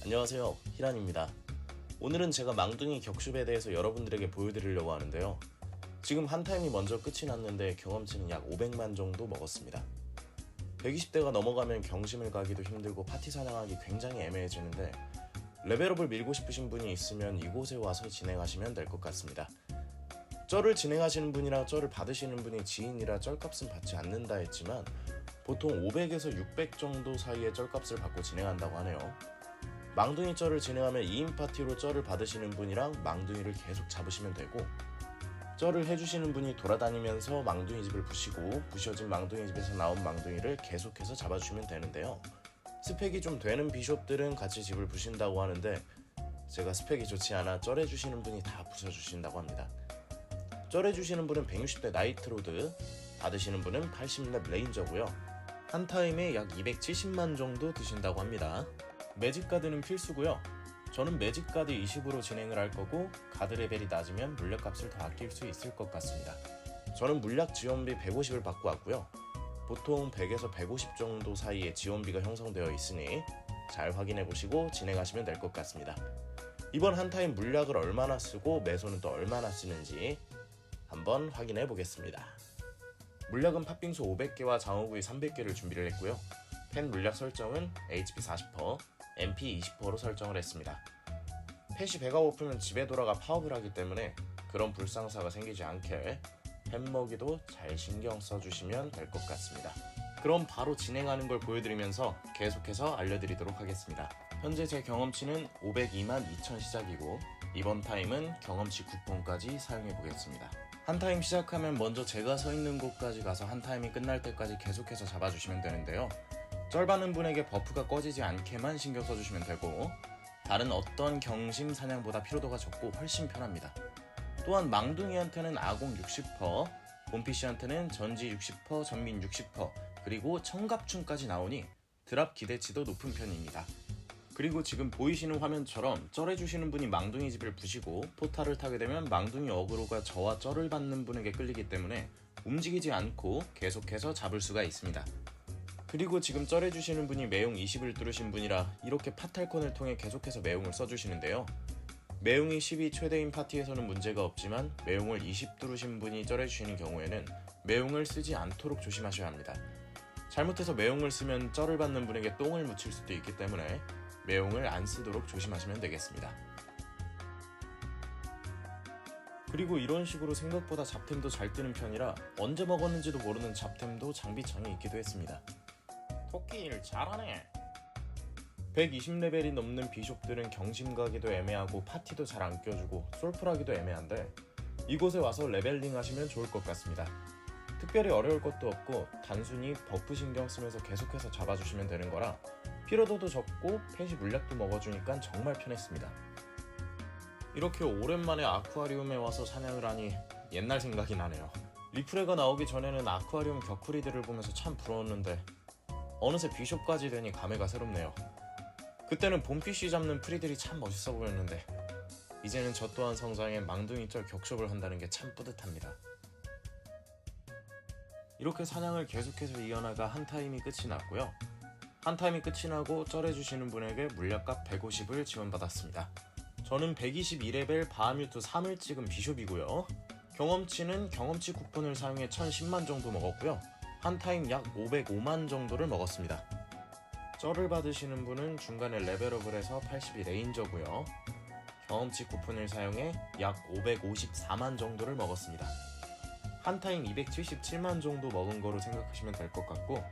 안녕하세요, 히란입니다. 오늘은 제가 망둥이 격습에 대해서 여러분들에게 보여드리려고 하는데요. 지금 한 타임이 먼저 끝이 났는데 경험치는 약 500만 정도 먹었습니다. 120대가 넘어가면 경심을 가기도 힘들고 파티 사냥하기 굉장히 애매해지는데 레벨업을 밀고 싶으신 분이 있으면 이곳에 와서 진행하시면 될 것 같습니다. 쩔을 진행하시는 분이랑 쩔을 받으시는 분이 지인이라 쩔값은 받지 않는다 했지만 보통 500에서 600 정도 사이의 쩔값을 받고 진행한다고 하네요. 망둥이 쩔을 진행하면 2인 파티로 쩔을 받으시는 분이랑 망둥이를 계속 잡으시면 되고, 쩔을 해주시는 분이 돌아다니면서 망둥이 집을 부시고 부셔진 망둥이 집에서 나온 망둥이를 계속해서 잡아주시면 되는데요. 스펙이 좀 되는 비숍들은 같이 집을 부신다고 하는데 제가 스펙이 좋지 않아 쩔 해주시는 분이 다 부셔주신다고 합니다. 쩔 해주시는 분은 160대 나이트로드, 받으시는 분은 80렙 레인저고요. 한 타임에 약 270만 정도 드신다고 합니다. 매직 가드는 필수고요. 저는 매직 가드 20으로 진행을 할 거고 가드 레벨이 낮으면 물약값을 더 아낄 수 있을 것 같습니다. 저는 물약 지원비 150을 받고 왔고요. 보통 100에서 150 정도 사이에 지원비가 형성되어 있으니 잘 확인해 보시고 진행하시면 될 것 같습니다. 이번 한 타임 물약을 얼마나 쓰고 매소는 또 얼마나 쓰는지 한번 확인해 보겠습니다. 물약은 팥빙수 500개와 장어구이 300개를 준비를 했고요. 펜 물약 설정은 HP 40%, MP 20%로 설정을 했습니다. 펫이 배가 고프면 집에 돌아가 파업을 하기 때문에 그런 불상사가 생기지 않게 펫 먹이도 잘 신경 써주시면 될 것 같습니다. 그럼 바로 진행하는 걸 보여드리면서 계속해서 알려드리도록 하겠습니다. 현재 제 경험치는 502만 2천 시작이고 이번 타임은 경험치 쿠폰까지 사용해 보겠습니다. 한 타임 시작하면 먼저 제가 서 있는 곳까지 가서 한 타임이 끝날 때까지 계속해서 잡아주시면 되는데요. 쩔 받는 분에게 버프가 꺼지지 않게만 신경 써주시면 되고 다른 어떤 경심 사냥보다 피로도가 적고 훨씬 편합니다. 또한 망둥이한테는 아공 60%, 봄피쉬한테는 전지 60%, 전민 60%, 그리고 청갑충까지 나오니 드랍 기대치도 높은 편입니다. 그리고 지금 보이시는 화면처럼 쩔 해주시는 분이 망둥이 집을 부시고 포탈을 타게 되면 망둥이 어그로가 저와 쩔을 받는 분에게 끌리기 때문에 움직이지 않고 계속해서 잡을 수가 있습니다. 그리고 지금 쩔 해주시는 분이 매용 20을 뚫으신 분이라 이렇게 파탈콘을 통해 계속해서 매용을 써주시는데요. 매용이 10이 최대인 파티에서는 문제가 없지만 매용을 20 뚫으신 분이 쩔 해주시는 경우에는 매용을 쓰지 않도록 조심하셔야 합니다. 잘못해서 매용을 쓰면 쩔을 받는 분에게 똥을 묻힐 수도 있기 때문에 매용을 안 쓰도록 조심하시면 되겠습니다. 그리고 이런 식으로 생각보다 잡템도 잘 뜨는 편이라 언제 먹었는지도 모르는 잡템도 장비창에 있기도 했습니다. 토끼일 잘하네. 120레벨이 넘는 비숍들은 경심 가기도 애매하고 파티도 잘 안 껴주고 솔플하기도 애매한데 이곳에 와서 레벨링 하시면 좋을 것 같습니다. 특별히 어려울 것도 없고 단순히 버프 신경 쓰면서 계속해서 잡아주시면 되는 거라 피로도도 적고 펫이 물약도 먹어주니까 정말 편했습니다. 이렇게 오랜만에 아쿠아리움에 와서 사냥을 하니 옛날 생각이 나네요. 리프레가 나오기 전에는 아쿠아리움 격투리들을 보면서 참 부러웠는데 어느새 비숍까지 되니 감회가 새롭네요. 그때는 봄피쉬 잡는 프리들이 참 멋있어 보였는데 이제는 저 또한 성장해 망둥이 쩔 격숍을 한다는 게 참 뿌듯합니다. 이렇게 사냥을 계속해서 이어나가 한 타임이 끝이 났고요. 한 타임이 끝이 나고 쩔 해주시는 분에게 물약값 150을 지원받았습니다. 저는 122레벨 바하뮤트 3을 찍은 비숍이고요. 경험치는 경험치 쿠폰을 사용해 1010만 정도 먹었고요. 한 타임 약 505만 정도를 먹었습니다. 쩔을 받으시는 분은 중간에 레벨업을 해서 82 레인저고요. 경험치 쿠폰을 사용해 약 554만 정도를 먹었습니다. 한 타임 277만 정도 먹은 거로 생각하시면 될 것 같고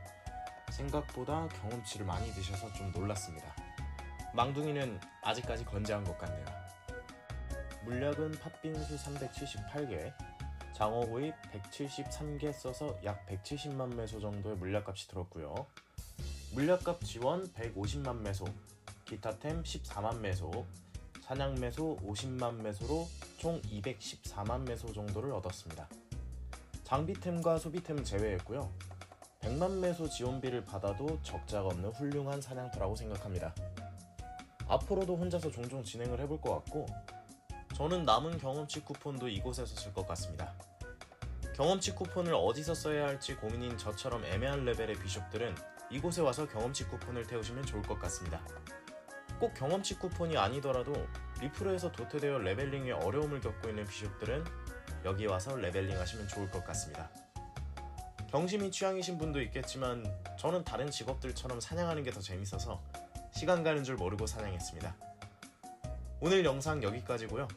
생각보다 경험치를 많이 드셔서 좀 놀랐습니다. 망둥이는 아직까지 건재한 것 같네요. 물약은 팥빙수 378개, 장어구이 173개 써서 약 170만 매소 정도의 물약값이 들었고요. 물약값 지원 150만 매소, 기타템 14만 매소, 사냥 매소 50만 매소로 총 214만 매소 정도를 얻었습니다. 장비템과 소비템 제외했고요. 100만 매소 지원비를 받아도 적자가 없는 훌륭한 사냥터라고 생각합니다. 앞으로도 혼자서 종종 진행을 해볼 것 같고 저는 남은 경험치 쿠폰도 이곳에서 쓸 것 같습니다. 경험치 쿠폰을 어디서 써야 할지 고민인 저처럼 애매한 레벨의 비숍들은 이곳에 와서 경험치 쿠폰을 태우시면 좋을 것 같습니다. 꼭 경험치 쿠폰이 아니더라도 리프로에서 도태되어 레벨링에 어려움을 겪고 있는 비숍들은 여기 와서 레벨링 하시면 좋을 것 같습니다. 경심이 취향이신 분도 있겠지만 저는 다른 직업들처럼 사냥하는 게 더 재밌어서 시간 가는 줄 모르고 사냥했습니다. 오늘 영상 여기까지고요.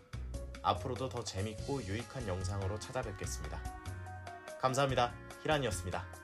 앞으로도 더 재밌고 유익한 영상으로 찾아뵙겠습니다. 감사합니다. 히란이었습니다.